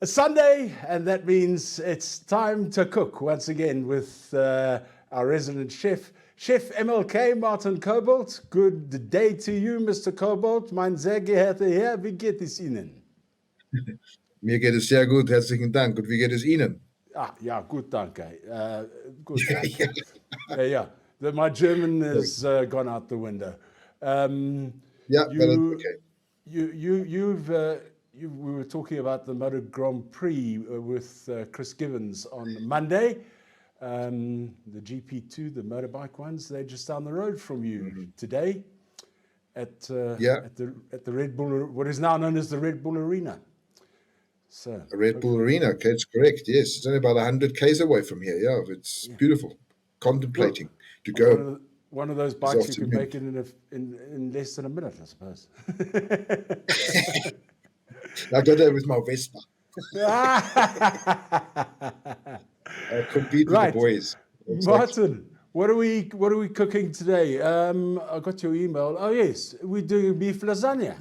A Sunday, and that means it's time to cook once again with our resident chef, Chef MLK, Martin Cobalt. Good day to you, Mr. Cobalt. Mein sehr geehrter Herr, wie geht es Ihnen? Mir geht es sehr gut, herzlichen Dank. Und wie geht es Ihnen? Ah, ja, gut, danke. Good, danke. Yeah. My German has gone out the window. Yeah, but it's You, okay. we were talking about the Motor Grand Prix with Chris Givens on Monday. The GP2, the motorbike ones, they're just down the road from you today at the Red Bull, what is now known as the Red Bull Arena. So Red Bull Arena, okay, it's correct. Yes, it's only about 100 k's away from here. Yeah, it's beautiful. Contemplating to go. One of those bikes you could make it in less than a minute, I suppose. I got there with my Vespa. I compete with the boys. Martin, what are we cooking today? I got your email. Oh yes, we're doing beef lasagna.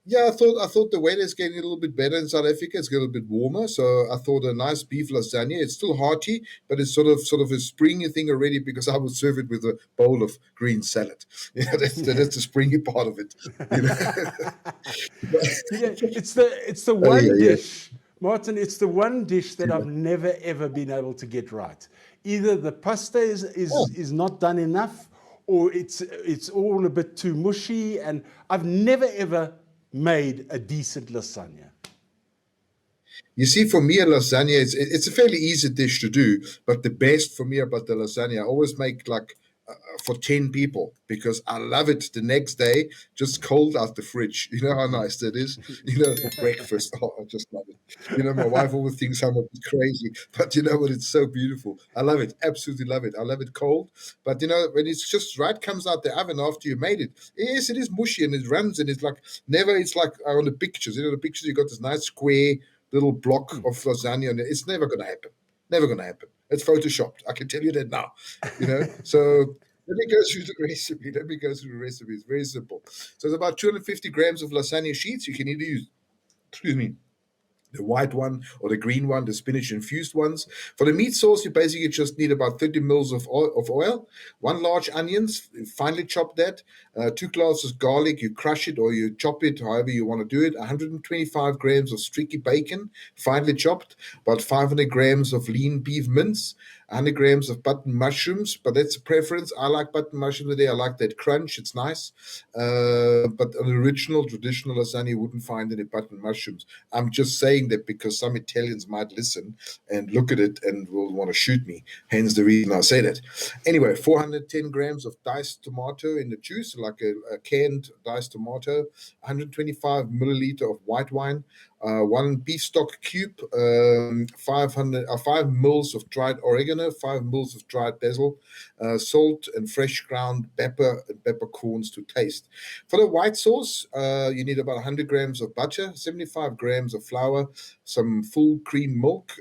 Yeah, I thought the weather is getting a little bit better in South Africa. It's getting a little bit warmer, so I thought a nice beef lasagna. It's still hearty, but it's sort of a springy thing already because I would serve it with a bowl of green salad. That's the springy part of it. It's the one dish, Martin. It's the one dish that I've never ever been able to get right. Either the pasta is not done enough, or it's all a bit too mushy, and I've never ever made a decent lasagna. You see, for me, a lasagna, it's a fairly easy dish to do, but the best for me about the lasagna, I always make like for 10 people because I love it the next day, just cold out the fridge. You know how nice that is? For breakfast. Oh, I just love it. My wife always thinks I'm a bit crazy, but you know what? It's so beautiful. I love it. Absolutely love it. I love it cold. But, when it's just right, comes out the oven after you made it, yes, it is mushy and it runs and it's like it's like on the pictures. The pictures, you got this nice square little block of lasagna and it's never going to happen. Never going to happen. It's photoshopped. I can tell you that now. So let me go through the recipe. It's very simple. So it's about 250 grams of lasagna sheets. You can either use, the white one or the green one, the spinach infused ones. For the meat sauce, you basically just need about 30 mils of oil, one large onion, finely chop that, 2 glasses garlic, you crush it or you chop it, however you want to do it, 125 grams of streaky bacon, finely chopped, about 500 grams of lean beef mince, 100 grams of button mushrooms, but that's a preference. I like button mushrooms today. I like that crunch. It's nice. But an original, traditional lasagna, you wouldn't find any button mushrooms. I'm just saying that because some Italians might listen and look at it and will want to shoot me. Hence the reason I say that. Anyway, 410 grams of diced tomato in the juice, like a canned diced tomato, 125 milliliter of white wine, 1 beef stock cube, 5 mils of dried oregano, 5 mils of dried basil, salt and fresh ground pepper and peppercorns to taste. For the white sauce, you need about 100 grams of butter, 75 grams of flour, some full cream milk,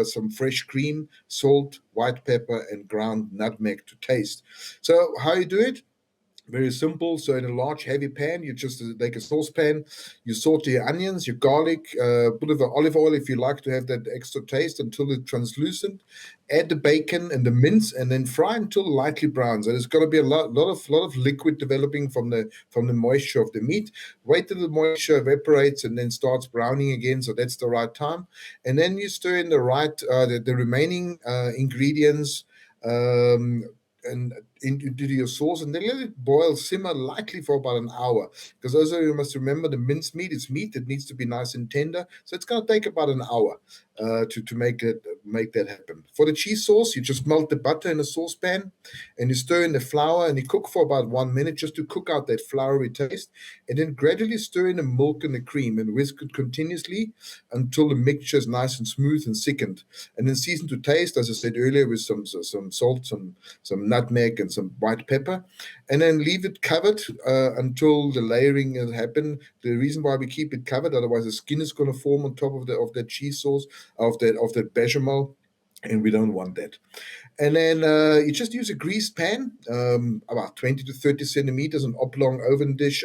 some fresh cream, salt, white pepper, and ground nutmeg to taste. So how you do it? Very simple. So in a large heavy pan, you just like a saucepan, you saute your onions, your garlic, a bit of olive oil if you like to have that extra taste until it's translucent. Add the bacon and the mince, and then fry until lightly brown. So there's got to be a lot of liquid developing from the moisture of the meat. Wait till the moisture evaporates and then starts browning again. So that's the right time. And then you stir in the remaining ingredients. And into your sauce and then let it boil, simmer lightly for about an hour. Because also you must remember the minced meat is meat that needs to be nice and tender. So it's going to take about an hour to make that happen. For the cheese sauce, you just melt the butter in a saucepan and you stir in the flour and you cook for about 1 minute just to cook out that floury taste. And then gradually stir in the milk and the cream and whisk it continuously until the mixture is nice and smooth and thickened. And then season to taste, as I said earlier, with some salt, some nutmeg and some white pepper, and then leave it covered until the layering has happened. The reason why we keep it covered, otherwise the skin is going to form on top of that cheese sauce, of that bechamel. and we don't want that. And then you just use a greased pan, about 20 to 30 centimeters, an oblong oven dish,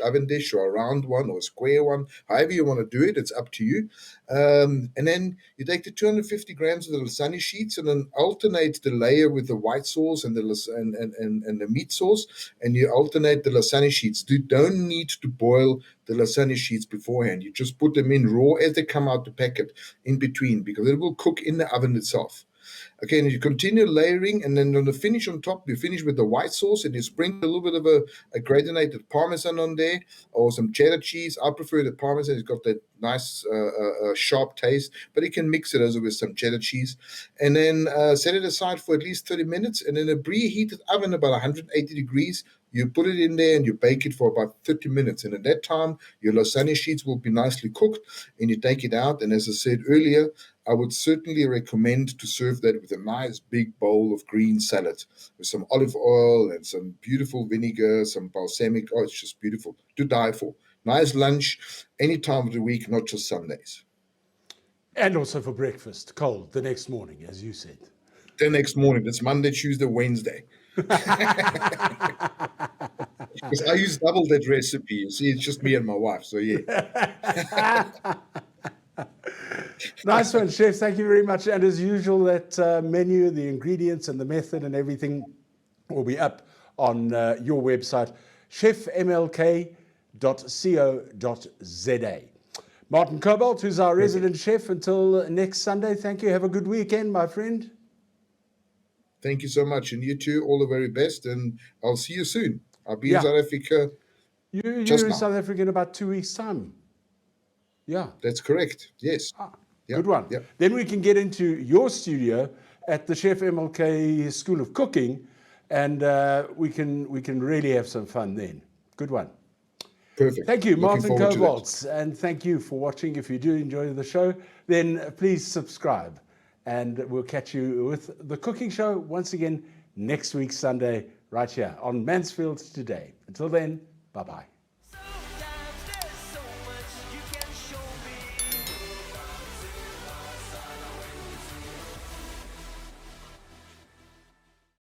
or a round one or a square one, however you want to do it, it's up to you. And then you take the 250 grams of the lasagna sheets and then alternate the layer with the white sauce and the meat sauce, and you alternate the lasagna sheets. You don't need to boil the lasagna sheets beforehand. You just put them in raw as they come out the packet in between, because it will cook in the oven itself. Okay, and you continue layering, and then on the finish on top, you finish with the white sauce, and you sprinkle a little bit of a gratinated Parmesan on there, or some cheddar cheese. I prefer the Parmesan; it's got that nice sharp taste, but you can mix it also with some cheddar cheese. And then set it aside for at least 30 minutes, and in a preheated oven about 180 degrees, you put it in there and you bake it for about 30 minutes. And at that time, your lasagna sheets will be nicely cooked, and you take it out. And as I said earlier, I would certainly recommend to serve that with a nice big bowl of green salad with some olive oil and some beautiful vinegar, some balsamic. Oh, it's just beautiful to die for. Nice lunch any time of the week, not just Sundays. And also for breakfast, cold, the next morning, as you said. The next morning, it's Monday, Tuesday, Wednesday. Because I use double that recipe. You see, it's just me and my wife. So, yeah. Nice one, Chef. Thank you very much. And as usual, that menu, the ingredients and the method and everything will be up on your website, chefmlk.co.za. Martin Cobalt, who's our resident chef, until next Sunday, thank you. Have a good weekend, my friend. Thank you so much. And you too, all the very best. And I'll see you soon. I'll be in South Africa. You're in South Africa in about 2 weeks' time. Yeah. That's correct. Yes. Good one. Yep. Then we can get into your studio at the Chef MLK School of Cooking, and we can really have some fun then. Good one. Perfect. Thank you, Martin Cobalt, and thank you for watching. If you do enjoy the show, then please subscribe, and we'll catch you with the cooking show once again next week, Sunday, right here on Mansfield Today. Until then, bye-bye.